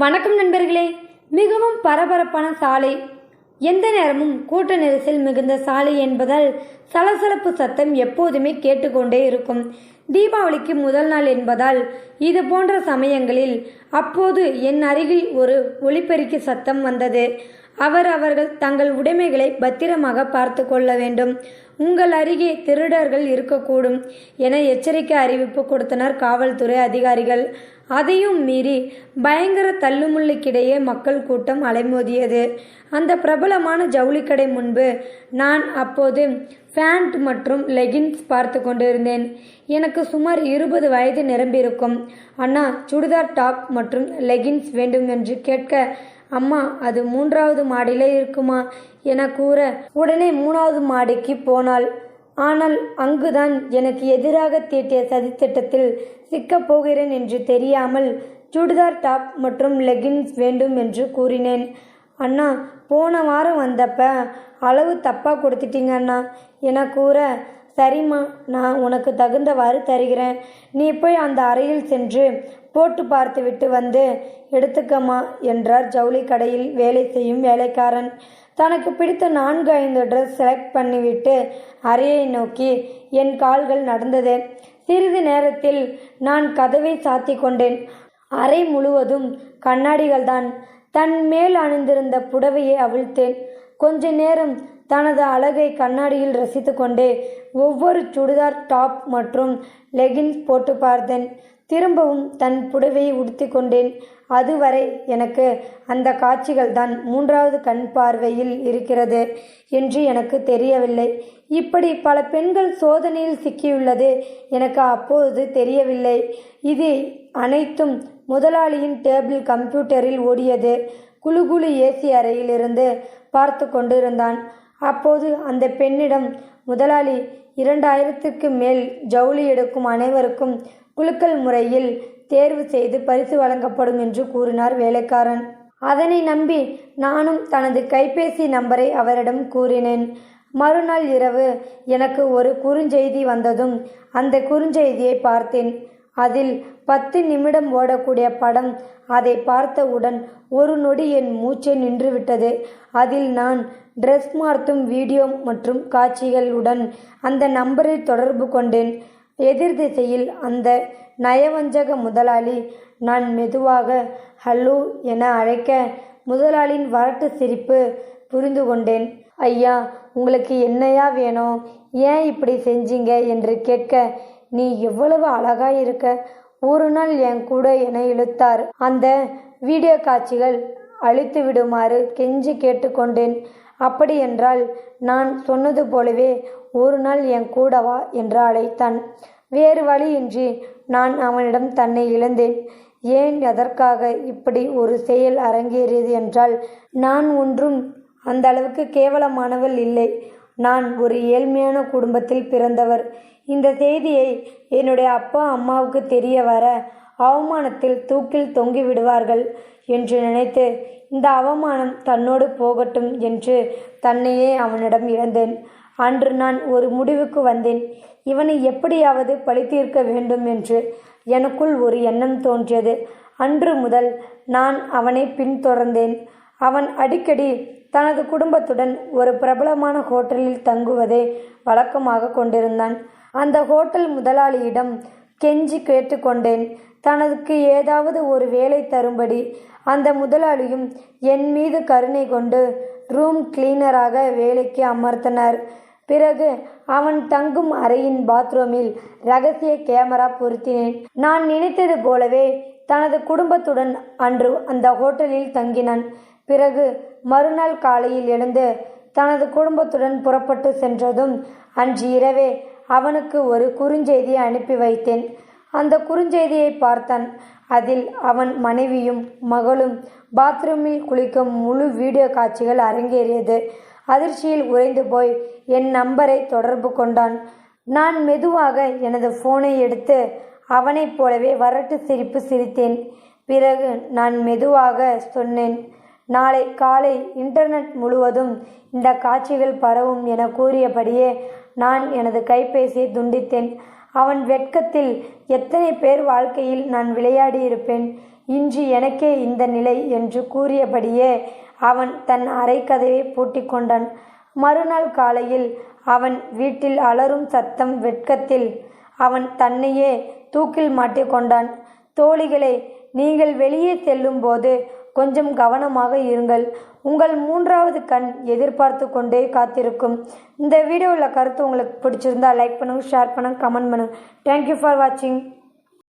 வணக்கம் நண்பர்களே. மிகவும் பரபரப்பான சாலை, எந்த நேரமும் கூட்ட நெரிசல் மிகுந்த சாலை என்பதால் சலசலப்பு சத்தம் எப்போதுமே கேட்டுக்கொண்டே இருக்கும். தீபாவளிக்கு முதல் நாள் என்பதால் இது போன்ற சமயங்களில் அப்போது என் அருகில் ஒரு ஒலிபெருக்கி சத்தம் வந்தது. அவர்கள் தங்கள் உடைமைகளை பத்திரமாக பார்த்து கொள்ள வேண்டும். உங்கள் அருகே திருடர்கள் இருக்கக்கூடும் என எச்சரிக்கை அறிவிப்பு கொடுத்தனர் காவல்துறை அதிகாரிகள். அதையும் மீறி பயங்கர தள்ளுமுள்ளுக்கிடையே மக்கள் கூட்டம் அலைமோதியது. அந்த பிரபலமான ஜவுளிக்கடை முன்பு நான் அப்போது பேண்ட் மற்றும் லெகின்ஸ் பார்த்து கொண்டிருந்தேன். எனக்கு சுமார் 20 வயது நிரம்பியிருக்கும். அண்ணா, சுடிதார் டாப் மற்றும் லெகின்ஸ் வேண்டும் என்று கேட்க, அம்மா அது 3வது மாடியிலே இருக்குமா என கூற, உடனே 3வது மாடிக்கு போனாள். ஆனால் அங்குதான் எனக்கு எதிராக தீட்டிய சதித்திட்டத்தில் சிக்கப் போகிறேன் என்று தெரியாமல் சுடிதார் டாப் மற்றும் லெகின்ஸ் வேண்டும் என்று கூறினேன். அண்ணா, போன வாரம் வந்தப்ப அளவு தப்பாக கொடுத்துட்டீங்க அண்ணா என கூற, சரிம்மா, நான் உனக்கு தகுந்தவாறு தருகிறேன். நீ போய் அந்த அறையில் சென்று போட்டு பார்த்து விட்டு வந்து எடுத்துக்கம்மா என்றார் ஜவுளி கடையில் வேலை செய்யும் வேலைக்காரன். தனக்கு பிடித்த 4-5 ட்ரெஸ் செலக்ட் பண்ணிவிட்டு அறையை நோக்கி என் கால்கள் நடந்தது. சிறிது நேரத்தில் நான் கதவை சாத்தி கொண்டேன். அறை முழுவதும் கண்ணாடிகள்தான். தன் மேல் அணிந்திருந்த புடவையை அவிழ்த்தேன். கொஞ்ச நேரம் தனது அழகை கண்ணாடியில் ரசித்து கொண்டே ஒவ்வொரு சுடிதார் டாப் மற்றும் லெகின்ஸ் போட்டு பார்த்தேன். திரும்பவும் தன் புடவையை உடுத்தி கொண்டேன். அதுவரை எனக்கு அந்த காட்சிகள் தான் 3வது கண் பார்வையில் இருக்கிறது என்று எனக்கு தெரியவில்லை. இப்படி பல பெண்கள் சோதனையில் சிக்கியுள்ளது எனக்கு அப்போது தெரியவில்லை. இது அனைத்தும் முதலாளியின் டேபிள் கம்ப்யூட்டரில் ஓடியது. குளு ஏசி அறையில் இருந்து பார்த்து கொண்டிருந்தான். அப்போது அந்த பெண்ணிடம், முதலாளி 2000க்கு மேல் ஜவுளி எடுக்கும் அனைவருக்கும் குலுக்கல் முறையில் தேர்வு செய்து பரிசு வழங்கப்படும் என்று கூறினார் வேலைக்காரன். அதனை நம்பி நானும் தனது கைபேசி நம்பரை அவரிடம் கூறினேன். மறுநாள் இரவு எனக்கு ஒரு குறுஞ்செய்தி வந்ததும் அந்த குறுஞ்செய்தியை பார்த்தேன். அதில் 10 நிமிடம் ஓடக்கூடிய படம். அதை பார்த்தவுடன் ஒரு நொடி என் மூச்சை நின்றுவிட்டது. அதில் நான் ட்ரெஸ் மாற்றும் வீடியோ மற்றும் காட்சிகளுடன் அந்த நம்பரில் தொடர்பு கொண்டேன். எதிர் திசையில் அந்த நயவஞ்சக முதலாளி. நான் மெதுவாக ஹலோ என அழைக்க முதலாளியின் வரட்டு சிரிப்பு புரிந்து கொண்டேன். ஐயா, உங்களுக்கு என்னையா வேணும், ஏன் இப்படி செஞ்சீங்க என்று கேட்க, நீ எவ்வளவு அழகாய் இருக்க, ஒரு நாள் என் கூட என இழுத்தார். அந்த வீடியோ காட்சிகள் அழித்து விடுமாறு கெஞ்சி கேட்டுக்கொண்டேன். அப்படி என்றால் நான் சொன்னது போலவே ஒரு நாள் என் கூடவா என்று அழைத்தான். வேறு வழியின்றி நான் அவனிடம் தன்னை இழந்தேன். ஏன், எதற்காக இப்படி ஒரு செயல் அரங்கேறியது என்றால், நான் ஒன்றும் அந்த அளவுக்கு கேவலமானவள் இல்லை. நான் ஒரு ஏழ்மையான குடும்பத்தில் பிறந்தவர். இந்த செய்தியை என்னுடைய அப்பா அம்மாவுக்கு தெரிய வர அவமானத்தில் தூக்கில் தொங்கி விடுவார்கள் என்று நினைத்து, இந்த அவமானம் தன்னோடு போகட்டும் என்று தன்னையே அவனிடம் இழந்தேன். அன்று நான் ஒரு முடிவுக்கு வந்தேன். இவனை எப்படியாவது பழி தீர்க்க வேண்டும் என்று எனக்குள் ஒரு எண்ணம் தோன்றியது. அன்று முதல் நான் அவனை பின்தொடர்ந்தேன். அவன் அடிக்கடி தனது குடும்பத்துடன் ஒரு பிரபலமான ஹோட்டலில் தங்குவதை வழக்கமாக கொண்டிருந்தான். அந்த ஹோட்டல் முதலாளியிடம் கெஞ்சி கேட்டுக்கொண்டேன் தனக்கு ஏதாவது ஒரு வேலை தரும்படி. அந்த முதலாளியும் என் மீது கருணை கொண்டு ரூம் கிளீனராக வேலைக்கு அமர்த்தினார். பிறகு அவன் தங்கும் அறையின் பாத்ரூமில் ரகசிய கேமரா பொருத்தினேன். நான் நினைத்தது போலவே தனது குடும்பத்துடன் அன்று அந்த ஹோட்டலில் தங்கினான். பிறகு மறுநாள் காலையில் எழுந்து தனது குடும்பத்துடன் புறப்பட்டு சென்றதும் அன்று இரவே அவனுக்கு ஒரு குறுஞ்செய்தியை அனுப்பி வைத்தேன். அந்த குறுஞ்செய்தியை பார்த்தான். அதில் அவன் மனைவியும் மகளும் பாத்ரூமில் குளிக்கும் முழு வீடியோ காட்சிகள் அரங்கேறியது. அதிர்ச்சியில் உறைந்து போய் என் நம்பரை தொடர்பு கொண்டான். நான் மெதுவாக எனது போனை எடுத்து அவனைப் போலவே வரட்டு சிரிப்பு சிரித்தேன். பிறகு நான் மெதுவாக சொன்னேன், நாளை காலை இன்டர்நெட் முழுவதும் இந்த காட்சிகள் பரவும் என கூறியபடியே நான் எனது கைபேசியை துண்டித்தேன். அவன் வெட்கத்தில் எத்தனை பேர் வாழ்க்கையில் நான் விளையாடி இருப்பேன். இன்று எனக்கே இந்த நிலை என்று கூறியபடியே அவன் தன் அறைக்கதவை பூட்டிக் கொண்டான். மறுநாள் காலையில் அவன் வீட்டில் அலறும் சத்தம். வெட்கத்தில் அவன் தன்னையே தூக்கில் மாட்டிக்கொண்டான். தோழிகளே, நீங்கள் வெளியே செல்லும் போது கொஞ்சம் கவனமாக இருங்கள். உங்கள் மூன்றாவது கண் எதிர்பார்த்து கொண்டே காத்திருக்கும். இந்த வீடியோவில் கருத்து உங்களுக்கு பிடிச்சிருந்தா லைக் பண்ணுங்க, ஷேர் பண்ணுங்க, கமெண்ட் பண்ணுங்க. தேங்க்யூ ஃபார் வாட்சிங்.